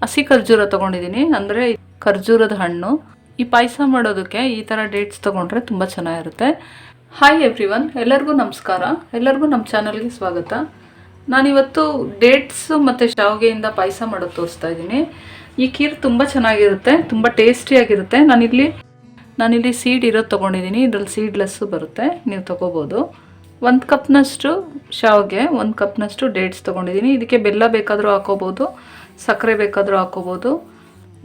ಹಸಿ ಖರ್ಜೂರ ತೊಗೊಂಡಿದ್ದೀನಿ, ಅಂದರೆ ಖರ್ಜೂರದ ಹಣ್ಣು. ಈ ಪಾಯಸ ಮಾಡೋದಕ್ಕೆ ಈ ಥರ ಡೇಟ್ಸ್ ತೊಗೊಂಡ್ರೆ ತುಂಬ ಚೆನ್ನಾಗಿರುತ್ತೆ. ಹಾಯ್ ಎವ್ರಿವನ್, ಎಲ್ಲರಿಗೂ ನಮಸ್ಕಾರ, ಎಲ್ಲರಿಗೂ ನಮ್ಮ ಚಾನಲ್ಗೆ ಸ್ವಾಗತ. ನಾನಿವತ್ತು ಡೇಟ್ಸು ಮತ್ತು ಶಾವಿಗೆಯಿಂದ ಪಾಯಸ ಮಾಡೋದು ತೋರಿಸ್ತಾ ಇದ್ದೀನಿ. ಈ ಖೀರ್ ತುಂಬ ಚೆನ್ನಾಗಿರುತ್ತೆ, ತುಂಬ ಟೇಸ್ಟಿಯಾಗಿರುತ್ತೆ. ನಾನಿಲ್ಲಿ ಸೀಡ್ ಇರೋದು ತೊಗೊಂಡಿದ್ದೀನಿ, ಇದರಲ್ಲಿ ಸೀಡ್ಲೆಸ್ಸು ಬರುತ್ತೆ, ನೀವು ತೊಗೋಬೋದು. 1 ಕಪ್ನಷ್ಟು ಶಾವಿಗೆ, 1 ಕಪ್ನಷ್ಟು ಡೇಟ್ಸ್ ತೊಗೊಂಡಿದ್ದೀನಿ. ಇದಕ್ಕೆ ಬೆಲ್ಲ ಬೇಕಾದರೂ ಹಾಕೋಬೋದು, ಸಕ್ಕರೆ ಬೇಕಾದರೂ ಹಾಕೋಬೋದು.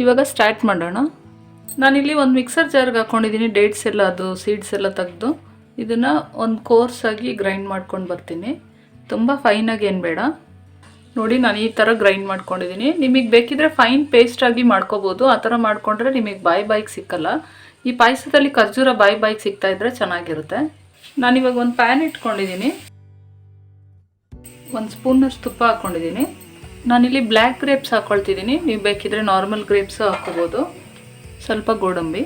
ಇವಾಗ ಸ್ಟಾರ್ಟ್ ಮಾಡೋಣ. ನಾನಿಲ್ಲಿ ಒಂದು ಮಿಕ್ಸರ್ ಜಾರ್ಗೆ ಹಾಕ್ಕೊಂಡಿದ್ದೀನಿ ಡೇಟ್ಸ್ ಎಲ್ಲ, ಅದು ಸೀಡ್ಸ್ ಎಲ್ಲ ತೆಗೆದು ಇದನ್ನು ಒಂದು ಕೋರ್ಸಾಗಿ ಗ್ರೈಂಡ್ ಮಾಡ್ಕೊಂಡು ಬರ್ತೀನಿ. ತುಂಬ ಫೈನಾಗಿ ಏನು ಬೇಡ ನೋಡಿ, ನಾನು ಈ ಥರ ಗ್ರೈಂಡ್ ಮಾಡ್ಕೊಂಡಿದ್ದೀನಿ. ನಿಮಗೆ ಬೇಕಿದ್ರೆ ಫೈನ್ ಪೇಸ್ಟಾಗಿ ಮಾಡ್ಕೋಬೋದು. ಆ ಥರ ಮಾಡಿಕೊಂಡ್ರೆ ನಿಮಗೆ ಬಾಯಿಗೆ ಸಿಕ್ಕಲ್ಲ. ಈ ಪಾಯಸದಲ್ಲಿ ಖರ್ಜೂರ ಬಾಯಿಗೆ ಸಿಗ್ತಾಯಿದ್ರೆ ಚೆನ್ನಾಗಿರುತ್ತೆ. ನಾನಿವಾಗ ಒಂದು ಪ್ಯಾನ್ ಇಟ್ಕೊಂಡಿದ್ದೀನಿ, 1 ಸ್ಪೂನಷ್ಟು ತುಪ್ಪ ಹಾಕ್ಕೊಂಡಿದ್ದೀನಿ. ನಾನಿಲ್ಲಿ ಬ್ಲ್ಯಾಕ್ ಗ್ರೇಪ್ಸ್ ಹಾಕ್ಕೊಳ್ತಿದ್ದೀನಿ, ನೀವು ಬೇಕಿದ್ರೆ ನಾರ್ಮಲ್ ಗ್ರೇಪ್ಸ್ ಹಾಕ್ಕೋಬೋದು. ಸ್ವಲ್ಪ ಗೋಡಂಬಿ,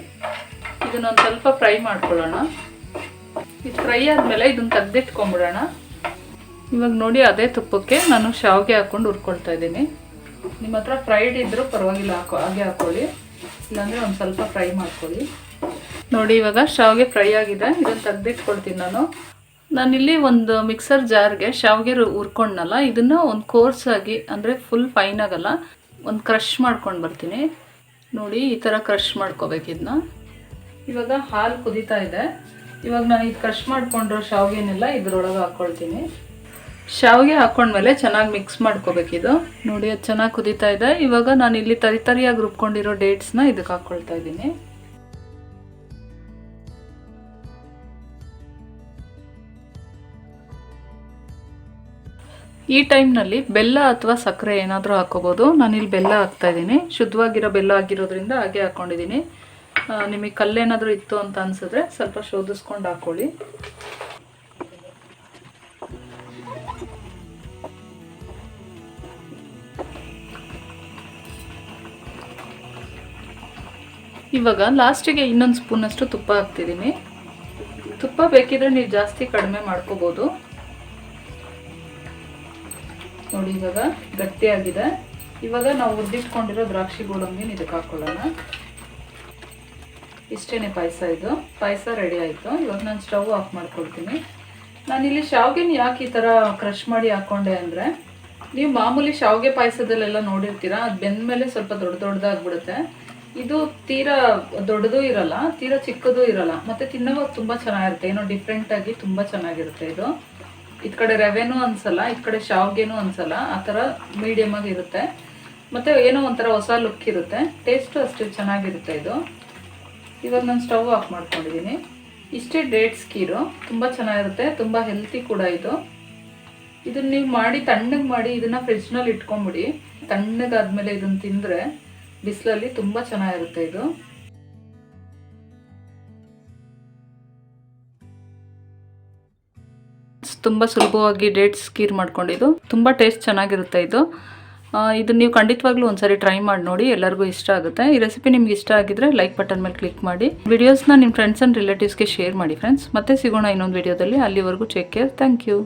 ಇದನ್ನೊಂದು ಸ್ವಲ್ಪ ಫ್ರೈ ಮಾಡ್ಕೊಳ್ಳೋಣ. ಇದು ಫ್ರೈ ಆದಮೇಲೆ ಇದನ್ನು ತೆಗೆದಿಟ್ಕೊಂಬಿಡೋಣ. ಇವಾಗ ನೋಡಿ, ಅದೇ ತುಪ್ಪಕ್ಕೆ ನಾನು ಶಾವಿಗೆ ಹಾಕ್ಕೊಂಡು ಹುರ್ಕೊಳ್ತಾ ಇದ್ದೀನಿ. ನಿಮ್ಮ ಹತ್ರ ಫ್ರೈಡ್ ಇದ್ದರೂ ಪರವಾಗಿಲ್ಲ, ಹಾಗೆ ಹಾಕ್ಕೊಳ್ಳಿ, ಇಲ್ಲಾಂದರೆ ಒಂದು ಸ್ವಲ್ಪ ಫ್ರೈ ಮಾಡ್ಕೊಳ್ಳಿ. ನೋಡಿ, ಇವಾಗ ಶಾವಿಗೆ ಫ್ರೈ ಆಗಿದೆ, ಇದನ್ನು ತೆಗೆದಿಟ್ಕೊಳ್ತೀನಿ ನಾನಿಲ್ಲಿ ಒಂದು ಮಿಕ್ಸರ್ ಜಾರ್ಗೆ ಶಾವಿಗೆ ಹುರ್ಕೊಂಡ್ನಲ್ಲ, ಇದನ್ನು ಒಂದು ಕೋರ್ಸಾಗಿ, ಅಂದರೆ ಫುಲ್ ಫೈನ್ ಆಗಲ್ಲ, ಒಂದು ಕ್ರಷ್ ಮಾಡ್ಕೊಂಡು ಬರ್ತೀನಿ. ನೋಡಿ, ಈ ಥರ ಕ್ರಷ್ ಮಾಡ್ಕೋಬೇಕು ಇದನ್ನ. ಇವಾಗ ಹಾಲು ಕುದೀತಾ ಇದೆ. ಇವಾಗ ನಾನು ಇದು ಕ್ರಷ್ ಮಾಡಿಕೊಂಡ್ರೋ ಶಾವಿಗೆನೆಲ್ಲ ಇದರೊಳಗೆ ಹಾಕ್ಕೊಳ್ತೀನಿ. ಶಾವಿಗೆ ಹಾಕ್ಕೊಂಡ್ಮೇಲೆ ಚೆನ್ನಾಗಿ ಮಿಕ್ಸ್ ಮಾಡ್ಕೋಬೇಕಿದು. ನೋಡಿ, ಅದು ಚೆನ್ನಾಗಿ ಕುದೀತಾ ಇದೆ. ಇವಾಗ ನಾನು ಇಲ್ಲಿ ತರಿಯಾಗಿ ರುಬ್ಕೊಂಡಿರೋ ಡೇಟ್ಸ್ನ ಇದಕ್ಕೆ ಹಾಕ್ಕೊಳ್ತಾ ಇದ್ದೀನಿ. ಈ ಟೈಮ್ನಲ್ಲಿ ಬೆಲ್ಲ ಅಥವಾ ಸಕ್ಕರೆ ಏನಾದರೂ ಹಾಕೋಬೋದು. ನಾನಿಲ್ಲಿ ಬೆಲ್ಲ ಹಾಕ್ತಾಯಿದ್ದೀನಿ, ಶುದ್ಧವಾಗಿರೋ ಬೆಲ್ಲ ಆಗಿರೋದ್ರಿಂದ ಹಾಗೆ ಹಾಕ್ಕೊಂಡಿದ್ದೀನಿ. ನಿಮಗೆ ಕಲ್ಲೇನಾದರೂ ಇತ್ತು ಅಂತ ಅನಿಸಿದ್ರೆ ಸ್ವಲ್ಪ ಶೋಧಿಸ್ಕೊಂಡು ಹಾಕ್ಕೊಳ್ಳಿ. ಇವಾಗ ಲಾಸ್ಟಿಗೆ ಇನ್ನೊಂದು ಸ್ಪೂನಷ್ಟು ತುಪ್ಪ ಹಾಕ್ತಿದ್ದೀನಿ. ತುಪ್ಪ ಬೇಕಿದ್ರೆ ನೀವು ಜಾಸ್ತಿ ಕಡಿಮೆ ಮಾಡ್ಕೋಬೋದು. ನೋಡಿ, ಇವಾಗ ಗಟ್ಟಿಯಾಗಿದೆ. ಇವಾಗ ನಾವು ಹುರಿದಿಟ್ಕೊಂಡಿರೋ ದ್ರಾಕ್ಷಿ ಗೋಡಂಬಿನ ಇದಕ್ಕೆ ಹಾಕ್ಕೊಳ್ಳೋಣ. ಇಷ್ಟೇ ಪಾಯಸ. ಇದು ಪಾಯಸ ರೆಡಿ ಆಯಿತು. ಇವಾಗ ನಾನು ಸ್ಟವ್ ಆಫ್ ಮಾಡ್ಕೊಳ್ತೀನಿ. ನಾನಿಲ್ಲಿ ಶಾವಿಗೆನ ಯಾಕೆ ಈ ಥರ ಕ್ರಷ್ ಮಾಡಿ ಹಾಕ್ಕೊಂಡೆ ಅಂದರೆ, ನೀವು ಮಾಮೂಲಿ ಶಾವಿಗೆ ಪಾಯಸದಲ್ಲೆಲ್ಲ ನೋಡಿರ್ತೀರ, ಅದು ಬೆಂದಮೇಲೆ ಸ್ವಲ್ಪ ದೊಡ್ಡದಾಗ್ಬಿಡುತ್ತೆ. ಇದು ತೀರಾ ದೊಡ್ಡದು ಇರಲ್ಲ, ತೀರಾ ಚಿಕ್ಕದು ಇರಲ್ಲ, ಮತ್ತು ತಿನ್ನೋವಾಗ ತುಂಬ ಚೆನ್ನಾಗಿರುತ್ತೆ. ಏನೋ ಡಿಫ್ರೆಂಟಾಗಿ ತುಂಬ ಚೆನ್ನಾಗಿರುತ್ತೆ ಇದು. ಇದು ಕಡೆ ರವೆನೂ ಅನಿಸಲ್ಲ, ಈ ಕಡೆ ಶಾವಿಗೆನೂ ಅನಿಸಲ್ಲ, ಆ ಥರ ಮೀಡಿಯಮಾಗಿ ಇರುತ್ತೆ. ಮತ್ತು ಏನೋ ಒಂಥರ ಹೊಸ ಲುಕ್ ಇರುತ್ತೆ, ಟೇಸ್ಟು ಅಷ್ಟು ಚೆನ್ನಾಗಿರುತ್ತೆ ಇದು. ಇವಾಗ ನಾನು ಸ್ಟವ್ ಆಫ್ ಮಾಡ್ಕೊಂಡಿದ್ದೀನಿ. ಇಷ್ಟೇ ಡೇಟ್ಸ್ ಖೀರು, ತುಂಬ ಚೆನ್ನಾಗಿರುತ್ತೆ, ತುಂಬ ಹೆಲ್ತಿ ಕೂಡ ಇದು. ಇದನ್ನು ನೀವು ಮಾಡಿ ತಣ್ಣಗೆ ಮಾಡಿ ಇದನ್ನು ಫ್ರಿಜ್ನಲ್ಲಿ ಇಟ್ಕೊಂಬಿಡಿ. ತಣ್ಣಗಾದ್ಮೇಲೆ ಇದನ್ನು ತಿಂದರೆ ಬಿಸಿಲಲ್ಲಿ ತುಂಬ ಚೆನ್ನಾಗಿರುತ್ತೆ ಇದು. ತುಂಬ ಸುಲಭವಾಗಿ ಡೇಟ್ಸ್ ಖೀರ್ ಮಾಡ್ಕೊಂಡಿದ್ದು ತುಂಬ ಟೇಸ್ಟ್ ಚೆನ್ನಾಗಿರುತ್ತೆ ಇದು. ಇದನ್ನು ನೀವು ಖಂಡಿತವಾಗ್ಲೂ ಒಂದ್ಸರಿ ಟ್ರೈ ಮಾಡಿ ನೋಡಿ, ಎಲ್ಲರಿಗೂ ಇಷ್ಟ ಆಗುತ್ತೆ. ಈ ರೆಸಿಪಿ ನಿಮ್ಗೆ ಇಷ್ಟ ಆಗಿದ್ರೆ ಲೈಕ್ ಬಟನ್ ಮೇಲೆ ಕ್ಲಿಕ್ ಮಾಡಿ, ವಿಡಿಯೋಸ್ನ ನಿಮ್ಮ ಫ್ರೆಂಡ್ಸ್ ಆ್ಯಂಡ್ ರಿಲೇಟಿವ್ಸ್ಗೆ ಶೇರ್ ಮಾಡಿ ಫ್ರೆಂಡ್ಸ್. ಮತ್ತೆ ಸಿಗೋಣ ಇನ್ನೊಂದು ವಿಡಿಯೋದಲ್ಲಿ. ಅಲ್ಲಿವರೆಗೂ ಟೇಕ್ ಕೇರ್. Thank you.